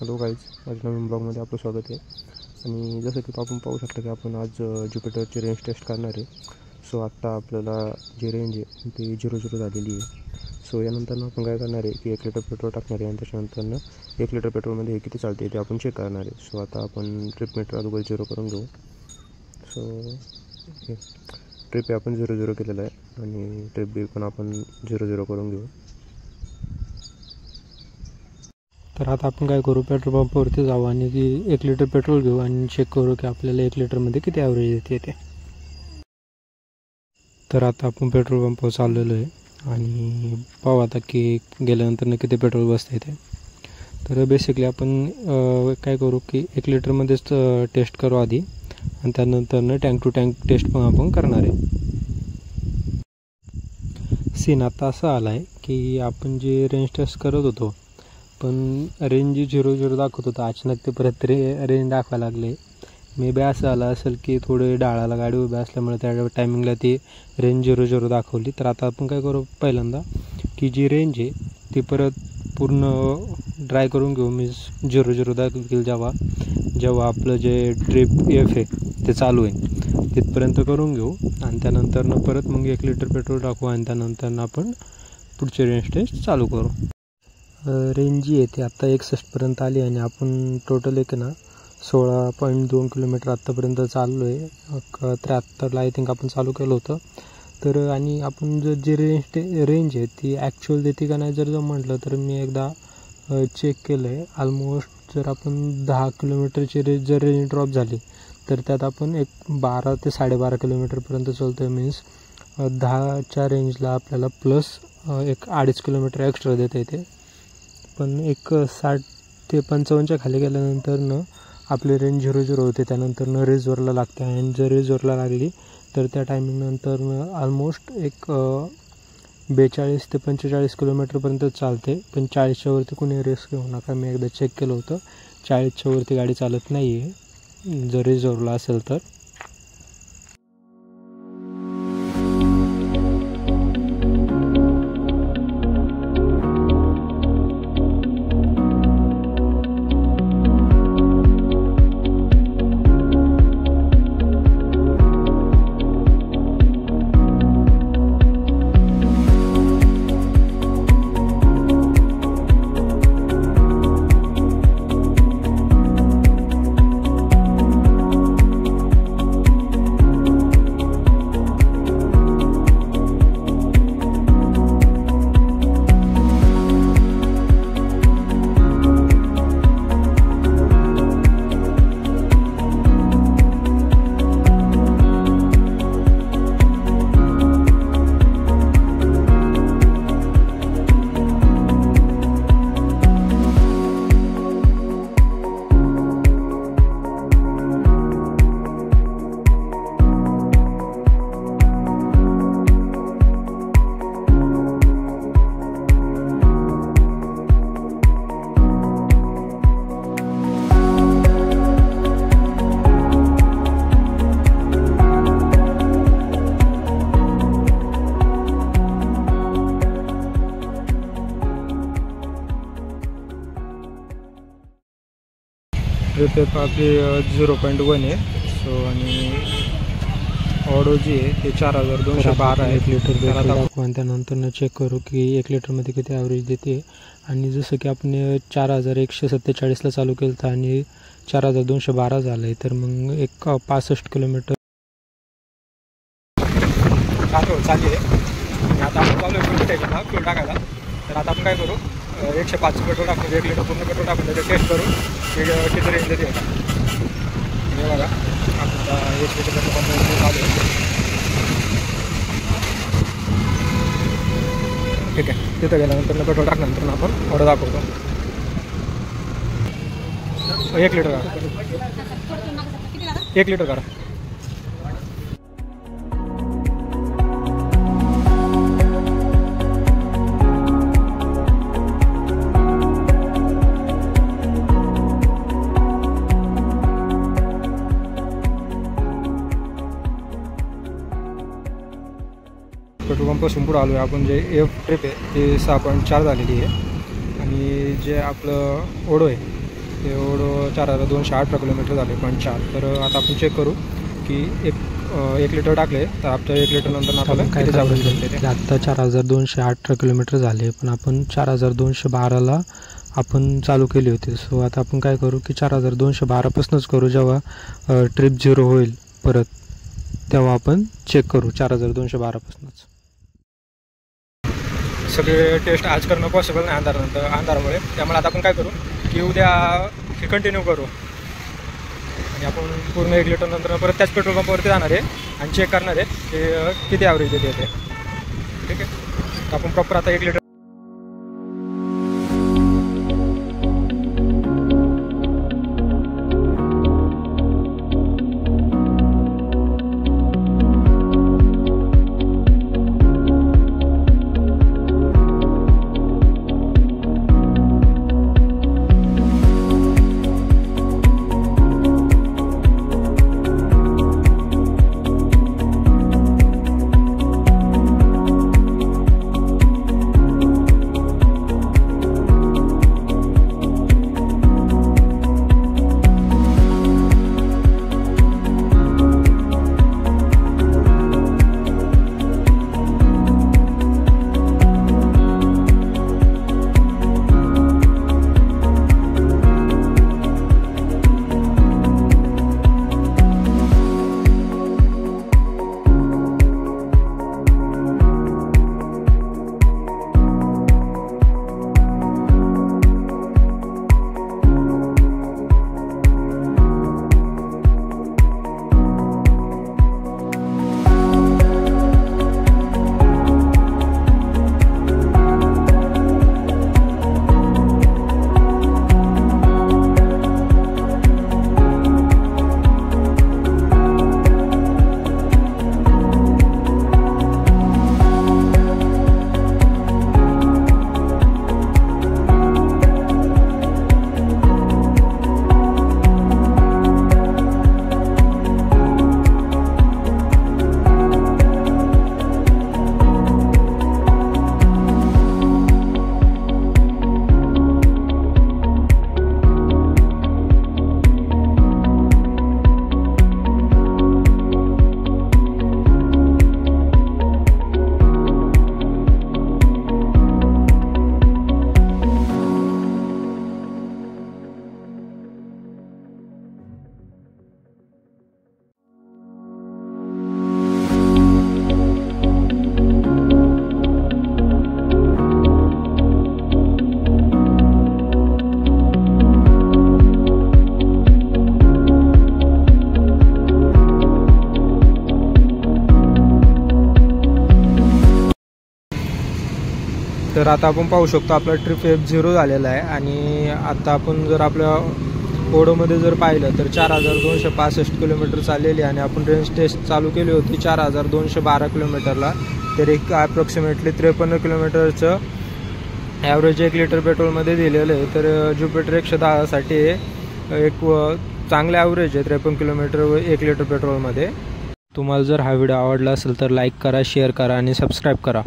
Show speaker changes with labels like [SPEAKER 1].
[SPEAKER 1] Hello guys, आज नवीन ब्लॉगमध्ये आपलं स्वागत आहे। आणि जसं की आपण पाहू शकता की आपण आज ज्युपिटरची रेंज टेस्ट करणार आहे। सो आत्ता आपल्याला जी रेंज आहे ती 0-0 झालेली आहे। सो यानंतर आपण काय करणार आहे की 1 लिटर पेट्रोल टाकणार आहे आणि त्याच्यानंतर 1 लिटर पेट्रोलमध्ये किती चालते ते आपण चेक करणार आहे। सो आता आपण ट्रिप मीटर अगोदर 0 करून घेऊ। सो ट्रिप आहे आपण 0-0 केलेलं आहे आणि ट्रिप बी पण आपण 0-0 करून घेऊ।
[SPEAKER 2] तर आता आपण काय करू, पेट्रोल पंपावरती जाऊ आणि 1 लिटर पेट्रोल घेऊ आणि चेक करू की आपल्याला 1 लिटरमध्ये किती ॲव्हरेज येते ते। तर आता आपण पेट्रोल पंपावर चाललेलो आहे आणि पाहू आता की गेल्यानंतर किती पेट्रोल बसते ते। तर बेसिकली आपण काय करू की 1 लिटरमध्येच टेस्ट करू आधी आणि त्यानंतर टँक टू टँक टेस्ट पण आपण करणार आहे। सीन आता असा आला आहे की आपण जे रेंज टेस्ट करत होतो पण रेंज 0-0 दाखवत होतं, अचानक ते परत रेंज दाखवायला लागले। मे बी असं आलं असेल की थोडे डाळाला गाडी उभ्या असल्यामुळे त्या टायमिंगला ती रेंज 0-0 दाखवली। तर आता आपण काय करू, पहिल्यांदा की जी रेंज आहे ती परत पूर्ण ड्राय करून घेऊ। मी 0-0 दाखवतील जेव्हा आपलं जे ट्रिप एफ आहे ते चालू आहे तिथपर्यंत करून घेऊ आणि त्यानंतर परत मग 1 लिटर पेट्रोल टाकू आणि त्यानंतर आपण पुढची रेंज टेस्ट चालू करू। रेंज जी आहे ती आत्ता 61पर्यंत आली आणि आपण टोटल एक ना 16.2 किलोमीटर आत्तापर्यंत चाललो आहे। 73ला आय थिंक आपण चालू केलं होतं। तर आणि आपण जर जी रेंज आहे ती ॲक्च्युअल देते का नाही जर म्हटलं तर मी एकदा चेक केलं आहे। ऑलमोस्ट जर आपण 10 किलोमीटरची जर रेंज ड्रॉप झाली तर त्यात आपण एक 12 ते 12.5 किलोमीटरपर्यंत चालतो आहे। मीन्स 10च्या रेंजला आपल्याला प्लस एक 2.5 किलोमीटर एक्स्ट्रा देता येते। पण एक 60 ते 55च्या खाली गेल्यानंतर आपली रेंज 0-0 होते, त्यानंतर रिझर्वला लागते आणि जर रिझर्वला लागली तर त्या टायमिंगनंतर ऑलमोस्ट एक 42 ते 45 किलोमीटरपर्यंत चालते। पण 40च्या वरती कोणी रिस्क घेऊ नका, मी एकदा चेक केलं होतं 40च्या वरती गाडी चालत नाही आहे जर रिझर्वला असेल तर। ट्रिप आपली 0.1 आहे। सो आणि ऑडो जी आहे ते 4212 आहे। 1 लिटर पेट्रोल टाकू आणि त्यानंतर चेक करू की 1 लिटरमध्ये किती ॲव्हरेज देते। आणि जसं की आपण 4147ला चालू केलं होतं आणि 4212 झालं आहे, तर मग एक 65 किलोमीटर चालू आहे। आणि आता आपण चालू आहे फ्यूल टाकायला। तर आता आपण काय करू, 105 पेट्रोल टाकून 1 लिटर पूर्ण पेट्रोल टाकून त्याचं टेस्ट करू की किती रेंज देते। हे बघा आता 1 लिटर पेट्रोल पंप चालू आहे। ठीक आहे, तिथं गेल्यानंतर पेट्रोल टाकल्यानंतर आपण ऑर्डर दाखवतो। 1 लिटर करा, 1 लिटर करा। पेट्रोल पंपापासून पुढे आलो आहे आपण। जे एफ ट्रिप आहे ते 6.4 झालेली आहे आणि जे आपलं ओडो आहे
[SPEAKER 1] ते एवढं 4218 किलोमीटर झाले 0.4. तर आता आपण चेक करू की 1 लिटर टाकले तर आपल्या 1 लिटर नंतर आपल्याला
[SPEAKER 2] काय
[SPEAKER 1] किती ॲव्हरेज भेटते ते.
[SPEAKER 2] आत्ता 4218 किलोमीटर झाले, पण आपण 4212ला आपण चालू केली होती. सो आता आपण काय करू की 4212पासूनच करू. जेव्हा ट्रिप 0 होईल परत तेव्हा आपण चेक करू 4212पासूनच.
[SPEAKER 1] सगळे टेस्ट आज करणं पॉसिबल नाही अंधारामुळे. त्यामुळे आता आपण काय करू की उद्या हे कंटिन्यू करू आणि आपण पूर्ण 1 लिटर नंतर परत त्याच पेट्रोल पंपावरती जाणार आहे आणि चेक करणार आहे की किती ॲव्हरेज देते ते. ठीक आहे, तर आपण प्रॉपर आता 1 लिटर. तर आता आपण पाहू शकतो आपला ट्रिप F0 झालेला आहे आणि आता आपण जर आपल्या ओढोमध्ये जर पाहिलं तर 4265 किलोमीटर चाललेली आणि आपण रेंज टेस्ट चालू केली होती 4212 किलोमीटरला. तर एक ॲप्रॉक्सिमेटली 53 किलोमीटरचं ॲव्हरेज 1 लिटर पेट्रोलमध्ये दिलेलं आहे. तर ज्युपिटर 110साठी एक चांगलं ॲव्हरेज आहे 53 किलोमीटर 1 लिटर पेट्रोलमध्ये. तुम्हाला जर हा व्हिडिओ आवडला असेल तर लाईक करा, शेअर करा आणि सबस्क्राईब करा.